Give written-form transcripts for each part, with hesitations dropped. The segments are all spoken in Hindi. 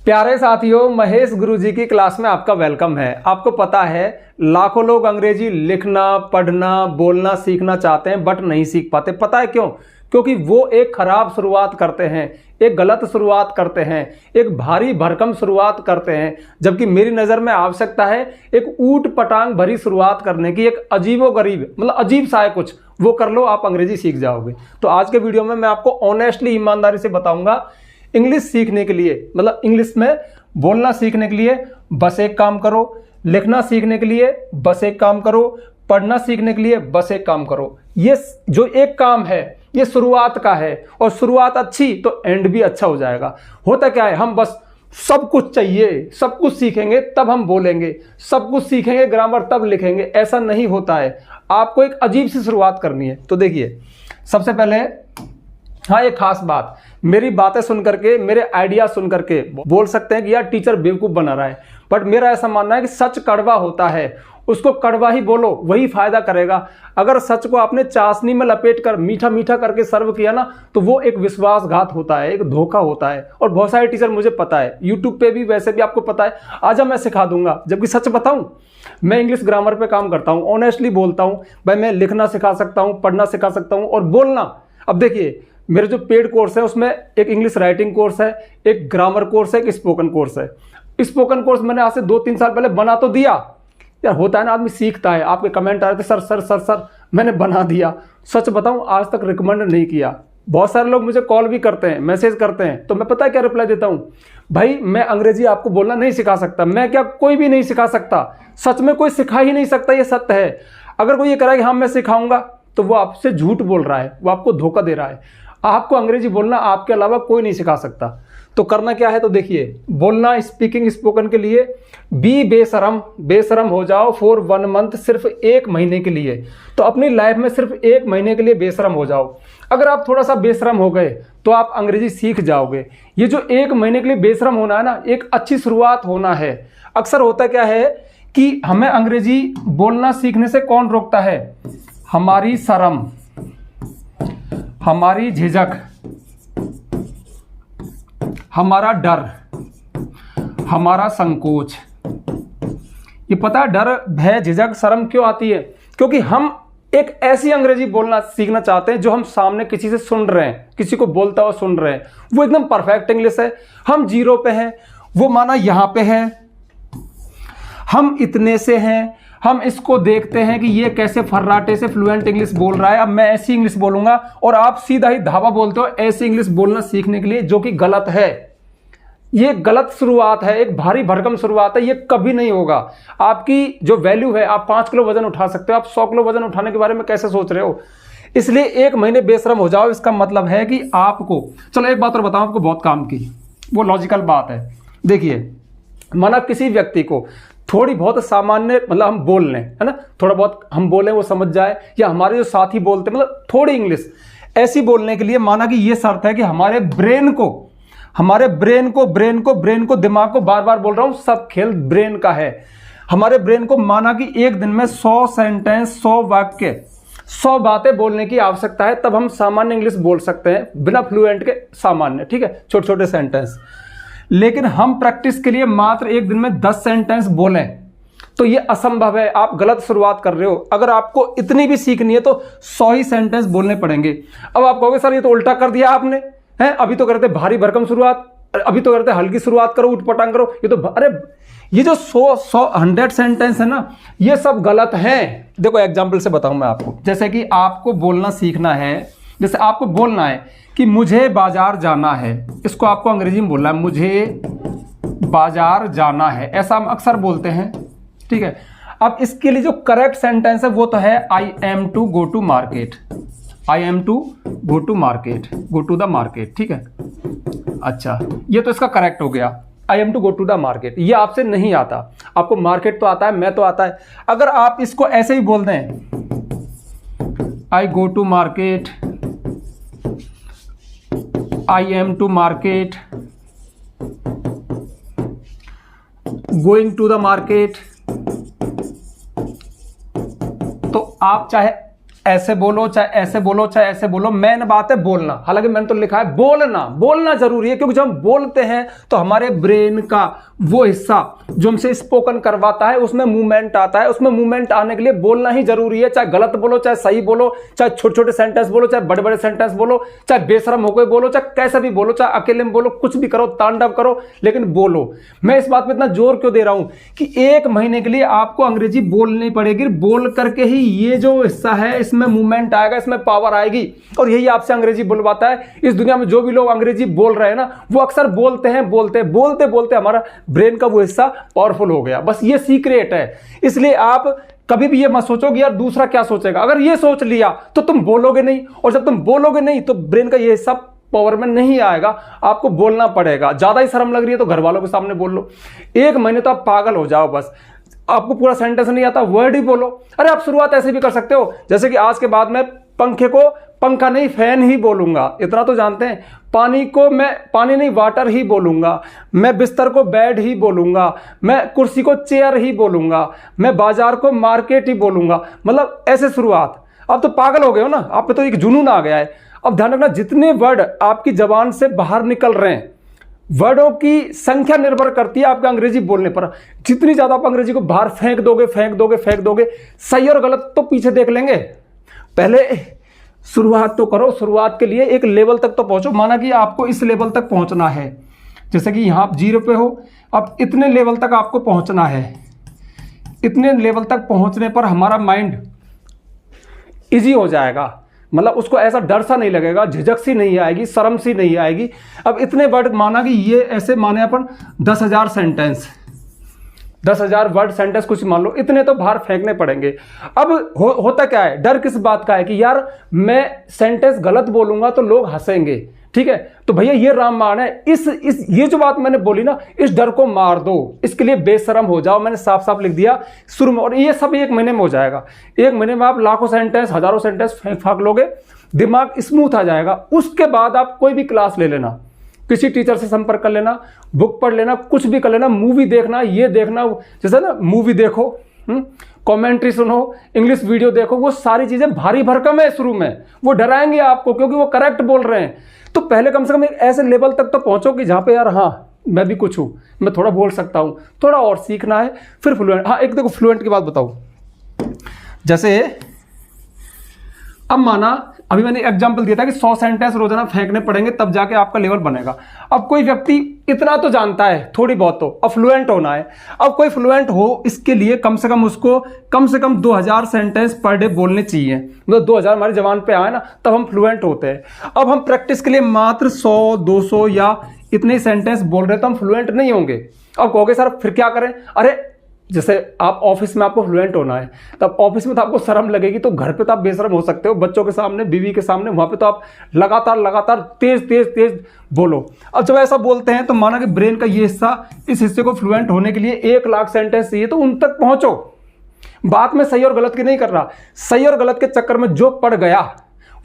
प्यारे साथियों, महेश गुरुजी की क्लास में आपका वेलकम है। आपको पता है लाखों लोग अंग्रेजी लिखना, पढ़ना, बोलना सीखना चाहते हैं बट नहीं सीख पाते। पता है क्यों? क्योंकि वो एक खराब शुरुआत करते हैं, एक गलत शुरुआत करते हैं, एक भारी भरकम शुरुआत करते हैं। जबकि मेरी नज़र में आवश्यकता है एक ऊट पटांग भरी शुरुआत करने की, एक अजीबोगरीब मतलब अजीब सा है कुछ, वो कर लो, आप अंग्रेजी सीख जाओगे। तो आज के वीडियो में मैं आपको ऑनेस्टली, ईमानदारी से बताऊंगा इंग्लिश सीखने के लिए, मतलब इंग्लिश में बोलना सीखने के लिए बस एक काम करो, लिखना सीखने के लिए बस एक काम करो, पढ़ना सीखने के लिए बस एक काम करो। ये जो एक काम है ये शुरुआत का है, और शुरुआत अच्छी तो एंड भी अच्छा हो जाएगा। होता क्या है, हम बस सब कुछ चाहिए, सब कुछ सीखेंगे तब हम बोलेंगे, सब कुछ सीखेंगे ग्रामर तब लिखेंगे, ऐसा नहीं होता है। आपको एक अजीब सी शुरुआत करनी है। तो देखिए, सबसे पहले हाँ, एक खास बात, मेरी बातें सुन करके, मेरे आइडिया सुन करके बोल सकते हैं कि यार टीचर बेवकूफ़ बना रहा है, बट मेरा ऐसा मानना है कि सच कड़वा होता है, उसको कड़वा ही बोलो, वही फायदा करेगा। अगर सच को आपने चाशनी में लपेट कर मीठा मीठा करके सर्व किया ना, तो वो एक विश्वासघात होता है, एक धोखा होता है। और बहुत सारे टीचर, मुझे पता है, यूट्यूब पे भी, वैसे भी आपको पता है, आजा मैं सिखा दूंगा। जबकि सच बताऊं, मैं इंग्लिश ग्रामर पे काम करता हूं, ऑनेस्टली बोलता हूं भाई, मैं लिखना सिखा सकता हूं, पढ़ना सिखा सकता हूं और बोलना। अब देखिए, मेरे जो पेड कोर्स है उसमें एक इंग्लिश राइटिंग कोर्स है, एक ग्रामर कोर्स है, एक स्पोकन कोर्स है। स्पोकन कोर्स मैंने आज से 2-3 साल पहले बना तो दिया यार, होता है ना, आदमी सीखता है। आपके कमेंट आ रहे थे, सर सर सर सर, मैंने बना दिया। सच बताऊं, आज तक रिकमेंड नहीं किया। बहुत सारे लोग मुझे कॉल भी करते हैं, मैसेज करते हैं, तो मैं पता है क्या रिप्लाई देता हूं, भाई मैं अंग्रेजी आपको बोलना नहीं सिखा सकता। मैं क्या, कोई भी नहीं सिखा सकता, सच में कोई सिखा ही नहीं सकता, ये सत्य है। अगर कोई ये कह रहा है कि हाँ मैं सिखाऊंगा, तो वो आपसे झूठ बोल रहा है, वो आपको धोखा दे रहा है। आपको अंग्रेजी बोलना आपके अलावा कोई नहीं सिखा सकता। तो करना क्या है, तो देखिए, बोलना, स्पीकिंग, स्पोकन के लिए बी बेशरम, बेशरम हो जाओ फॉर 1 मंथ, सिर्फ 1 महीने के लिए। तो अपनी लाइफ में सिर्फ 1 महीने के लिए बेशरम हो जाओ। अगर आप थोड़ा सा बेशरम हो गए तो आप अंग्रेजी सीख जाओगे। ये जो 1 महीने के लिए बेशरम होना है ना, एक अच्छी शुरुआत होना है। अक्सर होता क्या है कि हमें अंग्रेजी बोलना सीखने से कौन रोकता है? हमारी शर्म, हमारी झिझक, हमारा डर, हमारा संकोच। ये पता है डर, भय, झिझक, शर्म क्यों आती है? क्योंकि हम एक ऐसी अंग्रेजी बोलना सीखना चाहते हैं जो हम सामने किसी से सुन रहे हैं, किसी को बोलता हुआ सुन रहे हैं, वो एकदम परफेक्ट इंग्लिश है, हम 0 पे हैं, वो माना यहां पे है, हम इतने से हैं, हम इसको देखते हैं कि ये कैसे फर्राटे से फ्लुएंट इंग्लिश बोल रहा है, अब मैं ऐसी इंग्लिश बोलूंगा, और आप सीधा ही धावा बोलते हो ऐसी इंग्लिश बोलना सीखने के लिए, जो कि गलत है। ये गलत शुरुआत है, एक भारी भरकम शुरुआत है, ये कभी नहीं होगा। आपकी जो वैल्यू है, आप 5 किलो वजन उठा सकते हो, आप 100 किलो वजन उठाने के बारे में कैसे सोच रहे हो? इसलिए 1 महीने बेशरम हो जाओ, इसका मतलब है कि आपको, चलो एक बात और बताऊं आपको, बहुत काम की, वो लॉजिकल बात है। देखिए, माना किसी व्यक्ति को थोड़ी बहुत सामान्य, मतलब हम बोल लें, है ना, थोड़ा बहुत हम बोलें वो समझ जाए, या हमारे जो साथी बोलते हैं, मतलब थोड़ी इंग्लिश ऐसी बोलने के लिए, माना कि ये शर्त है कि हमारे ब्रेन को, दिमाग को, बार बार बोल रहा हूं, सब खेल ब्रेन का है। हमारे ब्रेन को माना कि एक दिन में 100 सेंटेंस, 100 वाक्य, 100 बातें बोलने की आवश्यकता है, तब हम सामान्य इंग्लिश बोल सकते हैं, बिना फ्लुएंट के सामान्य, ठीक है, छोटे छोटे सेंटेंस। लेकिन हम प्रैक्टिस के लिए मात्र एक दिन में 10 सेंटेंस बोलें, तो ये असंभव है। आप गलत शुरुआत कर रहे हो। अगर आपको इतनी भी सीखनी है तो 100 ही सेंटेंस बोलने पड़ेंगे। अब आप कहोगे सर ये तो उल्टा कर दिया आपने, हैं, अभी तो करते भारी भरकम शुरुआत, अभी तो करते हल्की शुरुआत करो, उठपटांग करो, ये तो, अरे ये जो 100 सेंटेंस है ना, ये सब गलत हैं। देखो एग्जाम्पल से बताऊं मैं आपको, जैसे कि आपको बोलना सीखना है, जैसे आपको बोलना है कि मुझे बाजार जाना है, इसको आपको अंग्रेजी में बोलना है, मुझे बाजार जाना है, ऐसा हम अक्सर बोलते हैं, ठीक है। अब इसके लिए जो करेक्ट सेंटेंस है वो तो है I am to go to market, I am to go to market, go to the market, ठीक है। अच्छा, ये तो इसका करेक्ट हो गया, I am to go to the market. ये आपसे नहीं आता, आपको मार्केट तो आता है, मैं तो आता है। अगर आप इसको ऐसे ही बोल दें, I go to market, I am to market, going to the market, तो आप चाहे ऐसे बोलो चाहे ऐसे बोलो चाहे ऐसे बोलो, मेन बात है बोलना। हालांकि मैंने तो लिखा है बोलना, बोलना जरूरी है, क्योंकि जब हम बोलते हैं तो हमारे ब्रेन का वो हिस्सा जो हमसे स्पोकन करवाता है उसमें मूवमेंट आता है। उसमें मूवमेंट आने के लिए बोलना ही जरूरी है, चाहे गलत बोलो चाहे सही बोलो, चाहे छोटे छोटे सेंटेंस बोलो चाहे बड़े बड़े सेंटेंस बोलो, चाहे बेशरम होकर बोलो चाहे कैसे भी बोलो, चाहे अकेले में बोलो, कुछ भी करो, तांडव करो, लेकिन बोलो। मैं इस बात पे इतना जोर क्यों दे रहा हूं कि 1 महीने के लिए आपको अंग्रेजी बोलनी पड़ेगी। बोल करके ही ये जो हिस्सा है इसमें मूवमेंट आएगा, इसमें पावर आएगी, और यही आपसे अंग्रेजी बुलवाता है। इस दुनिया में जो भी लोग अंग्रेजी बोल रहे हैं ना, वो अक्सर बोलते हैं, बोलते बोलते हमारा ब्रेन का वो हिस्सा पावरफुल हो गया। बस ये सीक्रेट है। इसलिए आप कभी भी ये मत सोचो कि यार दूसरा क्या सोचेगा। अगर ये सोच लिया तो तुम बोलोगे नहीं, और जब तुम बोलोगे नहीं तो ब्रेन का ये हिस्सा पावर में नहीं आएगा। आपको बोलना पड़ेगा। ज्यादा ही शर्म लग रही है तो घर वालों के सामने बोल लो। 1 महीने तो आप पागल हो जाओ। बस आपको पूरा सेंटेंस नहीं आता, वर्ड ही बोलो। अरे आप शुरुआत ऐसे भी कर सकते हो, जैसे कि आज के बाद मैं पंखे को पंखा नहीं फैन ही बोलूंगा, इतना तो जानते हैं। पानी को मैं पानी नहीं वाटर ही बोलूंगा, मैं बिस्तर को बेड ही बोलूंगा, मैं कुर्सी को चेयर ही बोलूंगा, मैं बाजार को मार्केट ही बोलूंगा। मतलब ऐसे शुरुआत। अब तो पागल हो गए हो ना, आप पे तो एक जुनून आ गया है। अब ध्यान रखना, जितने वर्ड आपकी जबान से बाहर निकल रहे हैं, वर्डों की संख्या निर्भर करती है आपके अंग्रेजी बोलने पर। जितनी ज्यादा आप अंग्रेजी को बाहर फेंक दोगे, सही और गलत तो पीछे देख लेंगे। पहले शुरुआत तो करो। शुरुआत के लिए एक लेवल तक तो पहुंचो। माना कि आपको इस लेवल तक पहुंचना है, जैसे कि यहां आप 0 पे हो, अब इतने लेवल तक आपको पहुंचना है। इतने लेवल तक पहुंचने पर हमारा माइंड इजी हो जाएगा। मतलब उसको ऐसा डर सा नहीं लगेगा, झिझक सी नहीं आएगी, शर्म सी नहीं आएगी। अब इतने वर्ड माना कि ये ऐसे माने अपन 10,000 सेंटेंस, 10,000 वर्ड सेंटेंस कुछ मान लो, इतने तो बाहर फेंकने पड़ेंगे। अब होता क्या है, डर किस बात का है कि यार मैं सेंटेंस गलत बोलूंगा तो लोग हंसेंगे। ठीक है, तो भैया ये रामबाण है। ये जो बात मैंने बोली ना, इस डर को मार दो। इसके लिए बेशरम हो जाओ। मैंने साफ साफ लिख दिया शुरू में, और ये सब 1 महीने में हो जाएगा। 1 महीने में आप लाखों सेंटेंस, हजारों सेंटेंस फाक लोगे, दिमाग स्मूथ आ जाएगा। उसके बाद आप कोई भी क्लास ले लेना, किसी टीचर से संपर्क कर लेना, बुक पढ़ लेना, कुछ भी कर लेना, मूवी देखना, ये देखना, जैसे ना मूवी देखो, कमेंट्री सुनो, इंग्लिश वीडियो देखो, वो सारी चीजें भारी भरकम है शुरू में, वो डराएंगे आपको क्योंकि वो करेक्ट बोल रहे हैं। तो पहले कम से कम एक ऐसे लेवल तक तो पहुंचो कि जहां पे यार हाँ मैं भी कुछ हूं, मैं थोड़ा बोल सकता हूं, थोड़ा और सीखना है, फिर फ्लुएंट। हाँ, एक देखो फ्लुएंट की बात बताऊं। जैसे अब माना, अभी मैंने एग्जांपल दिया था कि 100 सेंटेंस रोजाना फेंकने पड़ेंगे तब जाके आपका लेवल बनेगा। अब कोई व्यक्ति इतना तो जानता है, थोड़ी बहुत तो, अब फ्लुएंट होना है। अब कोई फ्लुएंट हो, इसके लिए कम से कम उसको कम से कम 2000 सेंटेंस पर डे बोलने चाहिए। मतलब 2000 हमारी जबान पे आए ना, तब हम फ्लुएंट होते हैं। अब हम प्रैक्टिस के लिए मात्र 100, 200 या इतने सेंटेंस बोल रहे तो हम फ्लुएंट नहीं होंगे। अब कहोगे सर फिर क्या करें? अरे जैसे आप ऑफिस में आपको फ्लुएंट होना है, तब ऑफिस में तो आपको शर्म लगेगी, तो घर पे तो आप बेशरम हो सकते हो, बच्चों के सामने, बीवी के सामने, वहां पे तो आप लगातार तेज बोलो। अब जब ऐसा बोलते हैं तो माना कि ब्रेन का ये हिस्सा, इस हिस्से को फ्लुएंट होने के लिए 1 लाख सेंटेंस चाहिए, तो उन तक पहुंचो। बात में सही और गलत की नहीं कर रहा, सही और गलत के चक्कर में जो पड़ गया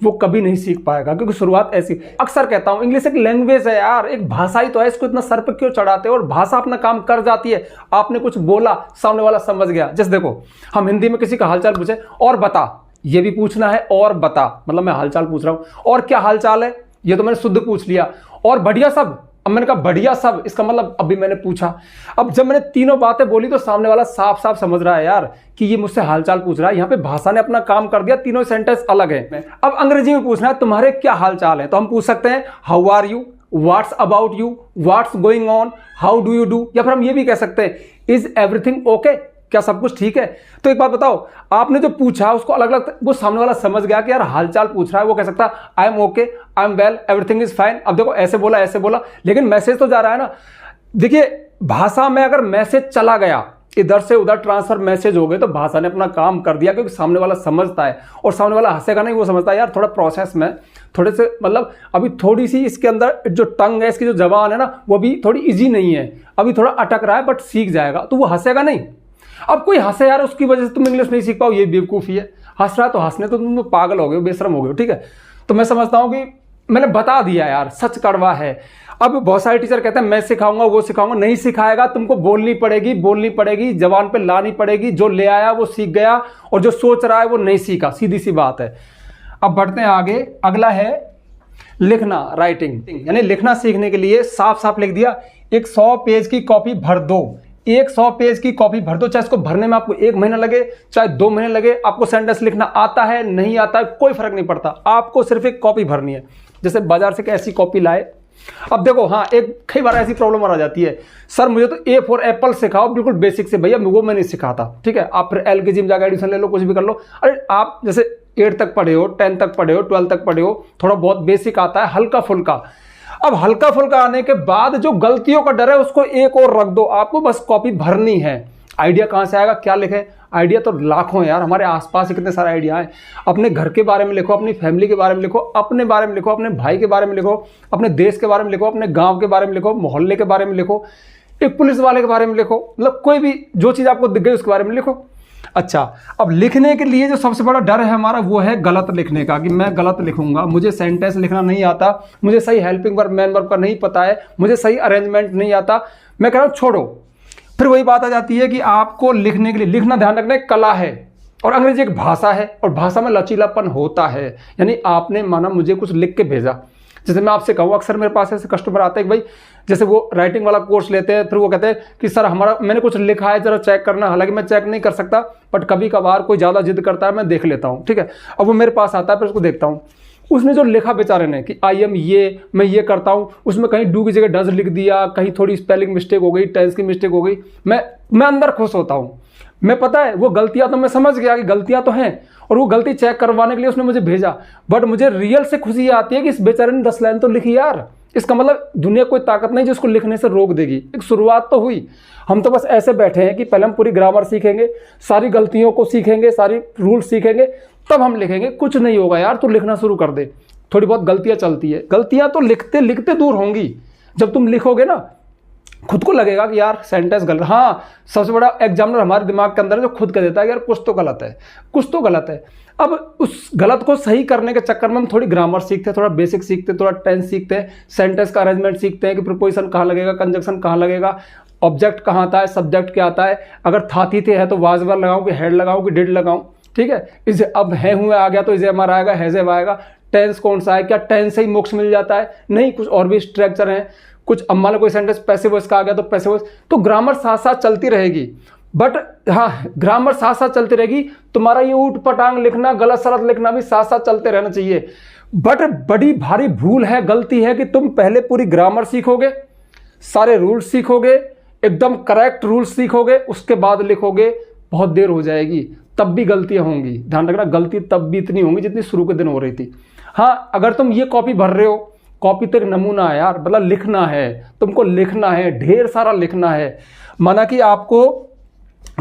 वो कभी नहीं सीख पाएगा, क्योंकि शुरुआत ऐसी। अक्सर कहता हूं इंग्लिश एक लैंग्वेज है यार, एक भाषा ही तो है, इसको इतना सर पे क्यों चढ़ाते हो? और भाषा अपना काम कर जाती है। आपने कुछ बोला, सामने वाला समझ गया। जैसे देखो, हम हिंदी में किसी का हालचाल पूछे, और बता, ये भी पूछना है, और बता, मतलब मैं हालचाल पूछ रहा हूं, और क्या हालचाल है, ये तो मैंने शुद्ध पूछ लिया। और बढ़िया सब, अब मैंने कहा बढ़िया सब, इसका मतलब अभी मैंने पूछा। अब जब मैंने तीनों बातें बोली तो सामने वाला साफ साफ समझ रहा है यार कि ये मुझसे हालचाल पूछ रहा है। यहाँ पे भाषा ने अपना काम कर दिया, तीनों सेंटेंस अलग है। अब अंग्रेजी में पूछना है तुम्हारे क्या हालचाल है, तो हम पूछ सकते हैं how are you, what's about you, what's going on, how do you do. या फिर हम ये भी कह सकते हैं इज एवरीथिंग ओके, क्या सब कुछ ठीक है। तो एक बात बताओ, आपने जो पूछा उसको अलग अलग, वो सामने वाला समझ गया कि यार हालचाल पूछ रहा है, वो कह सकता है I M okay, I am well, everything is fine. अब देखो ऐसे बोला, लेकिन मैसेज तो जा रहा है ना। देखिए भाषा में अगर मैसेज चला गया, इधर से उधर ट्रांसफर मैसेज हो गए, तो भाषा ने अपना काम कर दिया, क्योंकि सामने वाला समझता है। और सामने वाला हंसेगा नहीं, वो समझता है यार थोड़ा प्रोसेस में, थोड़े से मतलब अभी थोड़ी सी इसके अंदर जो टंग है, इसकी जो जबान है ना, वो भी थोड़ी इजी नहीं है, अभी थोड़ा अटक रहा है, बट सीख जाएगा, तो वो हंसेगा नहीं। अब कोई हंसे यार, उसकी वजह से तुम इंग्लिश नहीं सीख पाओ, ये बेवकूफ़ी है। हंस रहा है तो हंसने तो तुम पागल हो गए, बेशरम हो गए, ठीक है। तो मैं समझता हूं कि मैंने बता दिया यार, सच कड़वा है। अब बहुत सारे टीचर कहते हैं मैं सिखाऊंगा वो सिखाऊंगा, नहीं सिखाएगा, तुमको बोलनी पड़ेगी, जबान पे लानी पड़ेगी। जो ले आया वो सीख गया और जो सोच रहा है वो नहीं सीखा, सीधी सी बात है। अब बढ़ते हैं आगे। अगला है लिखना, राइटिंग, यानी लिखना सीखने के लिए साफ साफ लिख दिया, एक 100 पेज की कॉपी भर दो। एक 100 पेज की कॉपी भर दो, चाहे इसको भरने में आपको 1 महीना लगे, चाहे 2 महीने लगे। आपको सेंटेंस लिखना आता है नहीं आता है कोई फर्क नहीं पड़ता, आपको सिर्फ एक कॉपी भरनी है। जैसे बाजार से ऐसी कॉपी लाए। अब देखो, हाँ, एक कई बार ऐसी प्रॉब्लम आ जाती है, सर मुझे तो ए फॉर एप्पल सिखाओ बिल्कुल बेसिक से। भैया वो मैं नहीं सिखाता, ठीक है, आप फिर LKG में जाकर एडमिशन ले लो, कुछ भी कर लो। अरे आप जैसे 8 तक पढ़े हो, 10 तक पढ़े हो, 12 तक पढ़े हो, थोड़ा बहुत बेसिक आता है, हल्का फुल्का। अब हल्का फुल्का आने के बाद जो गलतियों का डर है उसको एक और रख दो, आपको बस कॉपी भरनी है। आइडिया कहाँ से आएगा, क्या लिखे? आइडिया तो लाखों है यार, हमारे आसपास ही कितने सारे आइडिया हैं। अपने घर के बारे में लिखो, अपनी फैमिली के बारे में लिखो, अपने बारे में लिखो, अपने भाई के बारे में लिखो, अपने देश के बारे में लिखो, अपने गांव के बारे में लिखो, मोहल्ले के बारे में लिखो, एक पुलिस वाले के बारे में लिखो, मतलब कोई भी जो चीज़ आपको दिख गई उसके बारे में लिखो। अच्छा, अब लिखने के लिए जो सबसे बड़ा डर है हमारा वो है गलत लिखने का, कि मैं गलत लिखूंगा, मुझे सेंटेंस लिखना नहीं आता, मुझे सही हेल्पिंग वर्ब मैन वर्ब का नहीं पता है, मुझे सही अरेंजमेंट नहीं आता। मैं कह रहा हूँ छोड़ो। फिर वही बात आ जाती है कि आपको लिखने के लिए, लिखना ध्यान रखना एक कला है और अंग्रेजी एक भाषा है, और भाषा में लचीलापन होता है। यानी आपने माना मुझे कुछ लिख के भेजा, जैसे मैं आपसे कहूँ, अक्सर मेरे पास ऐसे कस्टमर आते हैं कि भाई जैसे वो राइटिंग वाला कोर्स लेते हैं, फिर वो कहते हैं कि सर मैंने कुछ लिखा है, जरा चेक करना। हालांकि मैं चेक नहीं कर सकता, बट कभी कभार कोई ज़्यादा जिद करता है, मैं देख लेता हूँ, ठीक है। अब वो मेरे पास आता है, फिर उसको देखता हूँ, उसने जो लिखा बेचारे ने कि आई एम ये, मैं ये करता हूँ, उसमें कहीं डू की जगह डज लिख दिया, कहीं थोड़ी स्पेलिंग मिस्टेक हो गई, टेंस की मिस्टेक हो गई। मैं अंदर खुश होता हूँ। मैं पता है वो गलतियाँ तो मैं समझ गया कि गलतियाँ तो हैं, और वो गलती चेक करवाने के लिए उसने मुझे भेजा, बट मुझे रियल से खुशी आती है कि इस बेचारे ने 10 लाइन तो लिखी यार। इसका मतलब दुनिया कोई ताकत नहीं जो उसको लिखने से रोक देगी। एक शुरुआत तो हुई। हम तो बस ऐसे बैठे हैं कि पहले हम पूरी ग्रामर सीखेंगे, सारी गलतियों को सीखेंगे, सारी रूल सीखेंगे, तब हम लिखेंगे। कुछ नहीं होगा यार, तू लिखना शुरू कर दे। थोड़ी बहुत गलतियां चलती है, गलतियां तो लिखते लिखते दूर होंगी। जब तुम लिखोगे ना, खुद को लगेगा कि यार सेंटेंस गलत। हाँ, सबसे बड़ा एग्जामिनर हमारे दिमाग के अंदर है जो खुद कह देता है कि यार कुछ तो गलत है, कुछ तो गलत है। अब उस गलत को सही करने के चक्कर में हम थोड़ी ग्रामर सीखते हैं, थोड़ा बेसिक सीखते हैं, थोड़ा टेंस सीखते हैं, सेंटेंस का अरेंजमेंट सीखते हैं कि प्रीपोजिशन कहाँ लगेगा, कंजक्शन कहाँ लगेगा, ऑब्जेक्ट कहाँ आता है, सब्जेक्ट क्या आता है, अगर था थी थे है तो वाज वर लगाऊं कि हेड लगाऊं कि डिड लगाऊं, ठीक है। इसे अब है हुए आ गया तो इसे हमारा आएगा, हैज़ आएगा। टेंस कौन सा है, क्या टेंस से ही मोक्ष मिल जाता है? नहीं, कुछ और भी स्ट्रक्चर हैं। कुछ अब मान लो कोई सेंटेंस पैसिव वॉइस का आ गया तो पैसिव वॉइस, तो ग्रामर साथ साथ चलती रहेगी। बट हाँ, ग्रामर साथ साथ चलती रहेगी, तुम्हारा ये ऊट पटांग लिखना, गलत सलत लिखना भी साथ साथ चलते रहना चाहिए। बट बड़ी भारी भूल है, गलती है कि तुम पहले पूरी ग्रामर सीखोगे, सारे रूल्स सीखोगे, एकदम करेक्ट रूल्स सीखोगे, उसके बाद लिखोगे, बहुत देर हो जाएगी, तब भी गलतियां होंगी। ध्यान रखना, गलती तब भी इतनी होंगी जितनी शुरू के दिन हो रही थी। हाँ, अगर तुम ये कॉपी भर रहे हो, कॉपी तो एक नमूना है यार, मतलब लिखना है, तुमको लिखना है, ढेर सारा लिखना है। माना कि आपको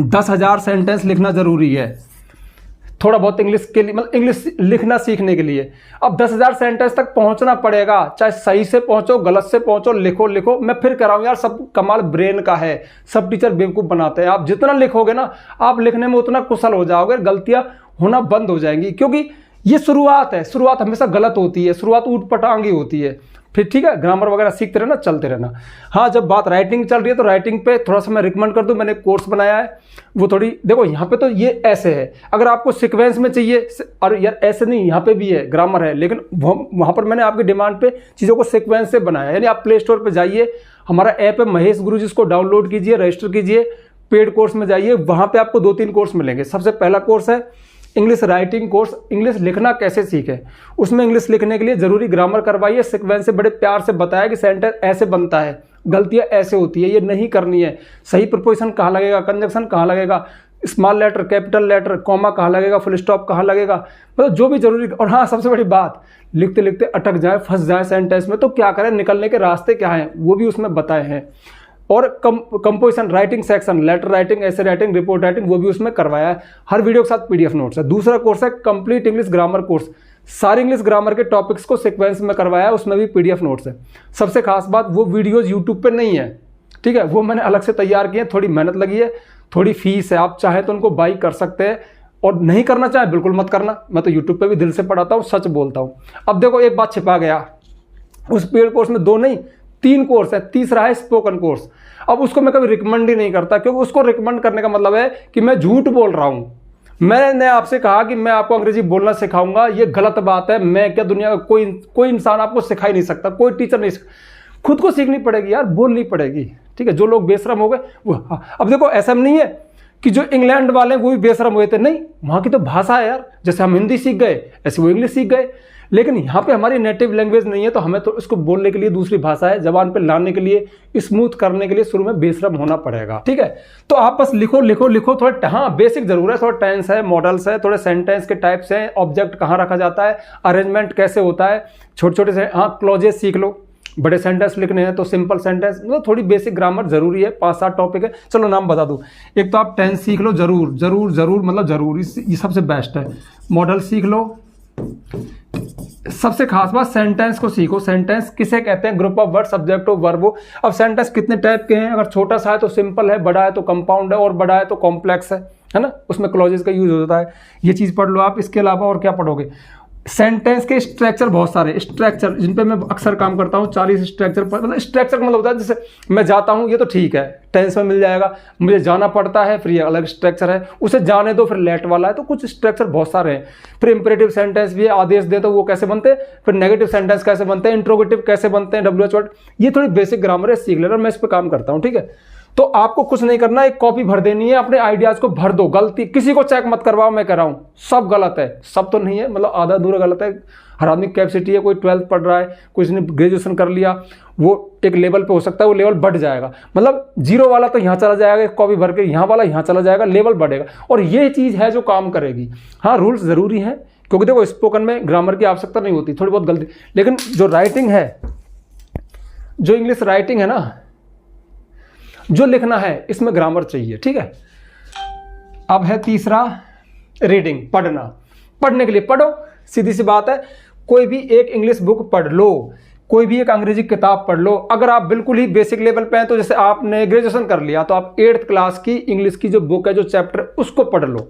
10,000 सेंटेंस लिखना जरूरी है, थोड़ा बहुत इंग्लिश के लिए, मतलब इंग्लिश लिखना सीखने के लिए। अब 10,000 सेंटेंस तक पहुंचना पड़ेगा, चाहे सही से पहुंचो, गलत से पहुंचो, लिखो लिखो। मैं फिर कह रहा हूं यार, सब कमाल ब्रेन का है, सब टीचर बेवकूफ बनाते हैं। आप जितना लिखोगे ना, आप लिखने में उतना कुशल हो जाओगे, गलतियां होना बंद हो जाएंगी। क्योंकि ये शुरुआत है, शुरुआत हमेशा गलत होती है, शुरुआत ऊटपटांगी होती है। फिर ठीक है, ग्रामर वगैरह सीखते रहना, चलते रहना। हाँ, जब बात राइटिंग चल रही है तो राइटिंग पे थोड़ा सा मैं रिकमेंड कर दूं, मैंने कोर्स बनाया है, वो थोड़ी देखो, यहाँ पे तो ये ऐसे है, अगर आपको सीक्वेंस में चाहिए, और यार ऐसे नहीं, यहाँ पे भी है, ग्रामर है, लेकिन वहाँ पर मैंने आपकी डिमांड पे चीज़ों को सीक्वेंस से बनाया। यानी आप प्ले स्टोर पर जाइए, हमारा ऐप है महेश गुरुजी, इसको डाउनलोड कीजिए, रजिस्टर कीजिए, पेड कोर्स में जाइए, वहाँ पर आपको 2-3 कोर्स मिलेंगे। सबसे पहला कोर्स है इंग्लिश राइटिंग कोर्स, इंग्लिश लिखना कैसे सीखे। उसमें इंग्लिश लिखने के लिए जरूरी ग्रामर करवाइए, सीक्वेंस से बड़े प्यार से बताया कि सेंटेंस ऐसे बनता है, गलतियां ऐसे होती है, ये नहीं करनी है, सही प्रीपोजिशन कहाँ लगेगा, कंजक्शन कहाँ लगेगा, small letter, capital letter, comma कहाँ लगेगा, फुल स्टॉप कहाँ लगेगा, मतलब जो भी जरूरी। और हाँ, सबसे बड़ी बात, लिखते लिखते अटक जाए, फंस जाए सेंटेंस में तो क्या करें, निकलने के रास्ते क्या हैं, वो भी उसमें बताए हैं। और composition, writing section, letter writing, ऐसे राइटिंग, रिपोर्ट राइटिंग, वो भी उसमें करवाया है, हर वीडियो के साथ PDF नोट्स है। दूसरा कोर्स है कंप्लीट इंग्लिश ग्रामर कोर्स, सारे इंग्लिश ग्रामर के टॉपिक्स को सीक्वेंस में करवाया है, उसमें भी PDF नोट्स है। सबसे खास बात, वो वीडियोज यूट्यूब पे नहीं है, ठीक है, वो मैंने अलग से तैयार किए हैं, थोड़ी मेहनत लगी है, थोड़ी फीस है, आप चाहें तो उनको बाई कर सकते हैं, और नहीं करना चाहे बिल्कुल मत करना। मैं तो यूट्यूब पे भी दिल से पढ़ाता हूँ, सच बोलता हूँ। अब देखो, एक बात छिपा गया, उस पेड कोर्स में 2 नहीं 3 कोर्स है, तीसरा है स्पोकन कोर्स। अब उसको मैं कभी रिकमेंड ही नहीं करता, क्योंकि उसको रिकमेंड करने का मतलब है कि मैं झूठ बोल रहा हूं। मैंने आपसे कहा कि मैं आपको अंग्रेजी बोलना सिखाऊंगा, ये गलत बात है। मैं क्या, दुनिया का कोई इंसान आपको सिखा ही नहीं सकता, कोई टीचर नहीं, खुद को सीखनी पड़ेगी यार, बोलनी पड़ेगी, ठीक है। जो लोग बेशरम हो गए वो, अब देखो ऐसा नहीं है कि जो इंग्लैंड वाले वो भी बेशरम हुए थे, नहीं, वहां की तो भाषा है यार, जैसे हम हिंदी सीख गए ऐसे वो इंग्लिश सीख गए। लेकिन यहाँ पे हमारी नेटिव लैंग्वेज नहीं है, तो हमें तो इसको बोलने के लिए दूसरी भाषा है, जबान पे लाने के लिए, स्मूथ करने के लिए शुरू में बेशरम होना पड़ेगा, ठीक है। तो आप बस लिखो लिखो लिखो, थोड़ा हाँ बेसिक जरूर है, थोड़ा टेंस है, मॉडल्स है, थोड़े सेंटेंस के टाइप्स हैं, ऑब्जेक्ट कहाँ रखा जाता है, अरेंजमेंट कैसे होता है, छोटे छोटे से हाँ क्लॉजेस सीख लो। बड़े सेंटेंस लिखने हैं तो सिंपल सेंटेंस, मतलब थोड़ी बेसिक ग्रामर जरूरी है। 5-7 टॉपिक है, चलो नाम बता दूं। एक तो आप टेंस सीख लो जरूर जरूर जरूर, मतलब जरूर, ये सबसे बेस्ट है। मॉडल सीख लो, सबसे खास बात सेंटेंस को सीखो। सेंटेंस किसे कहते हैं? Group of word, subject of verb. अब सेंटेंस कितने टाइप के हैं? अगर छोटा सा है तो सिंपल है, बड़ा है तो कंपाउंड है, और बड़ा है तो कॉम्प्लेक्स है ना, उसमें क्लॉजेस का यूज होता है। ये चीज पढ़ लो आप। इसके अलावा और क्या पढ़ोगे? सेंटेंस के स्ट्रक्चर बहुत सारे, स्ट्रक्चर जिन पे मैं अक्सर काम करता हूँ, 40 स्ट्रक्चर पर। मतलब स्ट्रक्चर मतलब होता है जैसे मैं जाता हूँ, ये तो ठीक है टेंस में मिल जाएगा, मुझे जाना पड़ता है फिर ये अलग स्ट्रक्चर है, उसे जाने दो फिर लेट वाला है। तो कुछ स्ट्रक्चर बहुत सारे हैं। फिर इंपेरेटिव सेंटेंस भी है, आदेश दे तो वो कैसे बनते हैं, फिर नेगेटिव सेंटेंस कैसे बनते हैं, इंट्रोगेटिव कैसे बनते हैं, WH वर्ड, ये थोड़ी बेसिक ग्रामर है, सीख लेना। मैं इस पर काम करता हूँ, ठीक है। तो आपको कुछ नहीं करना, एक कॉपी भर देनी है, अपने आइडियाज को भर दो। गलती किसी को चेक मत करवाओ, मैं कह रहा हूं सब गलत है, सब तो नहीं है, मतलब आधा अधूरा गलत है। हर आदमी की कैपेसिटी है, कोई 12th पढ़ रहा है, कोई ने ग्रेजुएशन कर लिया, वो एक लेवल पे हो सकता है, वो लेवल बढ़ जाएगा। मतलब 0 वाला तो यहाँ चला जाएगा, एक कॉपी भर के, यहाँ वाला यहाँ चला जाएगा, लेवल बढ़ेगा। और ये चीज है जो काम करेगी। हाँ रूल्स जरूरी हैं, क्योंकि देखो स्पोकन में ग्रामर की आवश्यकता नहीं होती, थोड़ी बहुत गलती, लेकिन जो राइटिंग है, जो इंग्लिश राइटिंग है ना, जो लिखना है, इसमें ग्रामर चाहिए, ठीक है। अब है तीसरा रीडिंग, पढ़ना। पढ़ने के लिए पढ़ो, सीधी सी बात है, कोई भी एक इंग्लिश बुक पढ़ लो, कोई भी एक अंग्रेजी किताब पढ़ लो। अगर आप बिल्कुल ही बेसिक लेवल पे हैं, तो जैसे आपने ग्रेजुएशन कर लिया, तो आप 8th क्लास की इंग्लिश की जो बुक है, जो चैप्टर, उसको पढ़ लो।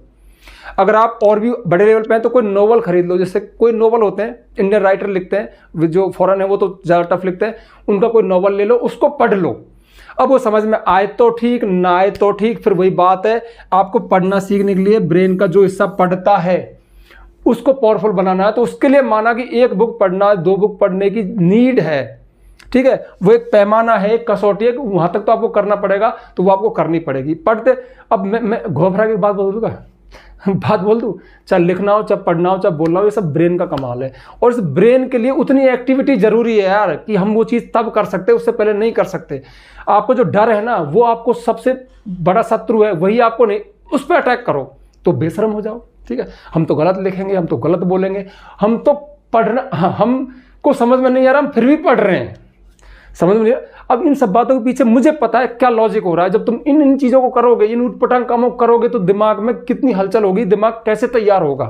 अगर आप और भी बड़े लेवल पे हैं, तो कोई नोवेल खरीद लो। जैसे कोई नोवेल होते हैं, इंडियन राइटर लिखते हैं, जो फॉरेन है वो तो ज़्यादा टफ लिखते हैं, उनका कोई नोवेल ले लो, उसको पढ़ लो। अब वो समझ में आए तो ठीक, ना आए तो ठीक, फिर वही बात है, आपको पढ़ना सीखने के लिए ब्रेन का जो हिस्सा पढ़ता है उसको पावरफुल बनाना है। तो उसके लिए माना कि 1 बुक पढ़ना, 2 बुक पढ़ने की नीड है, ठीक है। वो एक पैमाना है, एक कसौटी है, वहां तक तो आपको करना पड़ेगा, तो वो आपको करनी पड़ेगी। पढ़ते, अब मैं घोभरा की बात बोल दूंगा, बात बोल दूं, चाहे लिखना हो, चाहे पढ़ना हो, चाहे बोलना हो, ये सब ब्रेन का कमाल है। और इस ब्रेन के लिए उतनी एक्टिविटी जरूरी है यार, कि हम वो चीज़ तब कर सकते, उससे पहले नहीं कर सकते। आपको जो डर है ना, वो आपको सबसे बड़ा शत्रु है, वही आपको नहीं, उस पर अटैक करो तो बेशरम हो जाओ, ठीक है। हम तो गलत लिखेंगे, हम तो गलत बोलेंगे, हम तो पढ़ना, हमको समझ में नहीं आ रहा, हम फिर भी पढ़ रहे हैं, समझ में नहीं। अब इन सब बातों के पीछे मुझे पता है क्या लॉजिक हो रहा है। जब तुम इन चीजों को करोगे, इन उटपटांग कामों को करोगे, तो दिमाग में कितनी हलचल होगी, दिमाग कैसे तैयार होगा।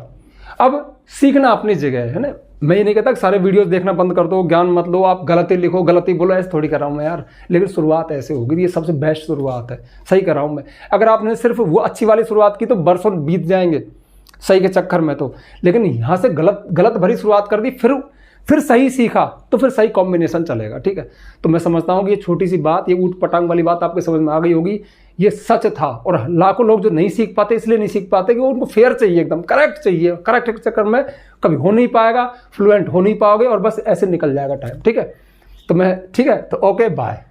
अब सीखना अपनी जगह है ना। मैं ये नहीं कहता कि सारे वीडियोस देखना बंद कर दो, ज्ञान मत लो, आप गलती लिखो, गलती बोलो, ऐसे थोड़ी कर रहा हूँ मैं यार। लेकिन शुरुआत ऐसे होगी, ये सबसे बेस्ट शुरुआत है, सही कर रहा हूँ मैं। अगर आपने सिर्फ वो अच्छी वाली शुरुआत की तो बरसों बीत जाएंगे सही के चक्कर में तो। लेकिन यहाँ से गलत भरी शुरुआत कर दी, फिर सही सीखा, तो फिर सही कॉम्बिनेशन चलेगा, ठीक है। तो मैं समझता हूँ कि ये छोटी सी बात, ये ऊट पटांग वाली बात आपके समझ में आ गई होगी। ये सच था, और लाखों लोग जो नहीं सीख पाते, इसलिए नहीं सीख पाते कि उनको फेयर चाहिए, एकदम करेक्ट चाहिए। करेक्ट के चक्कर में कभी हो नहीं पाएगा, फ्लुएंट हो नहीं पाओगे, और बस ऐसे निकल जाएगा टाइम, ठीक है। तो ठीक है, तो ओके बाय।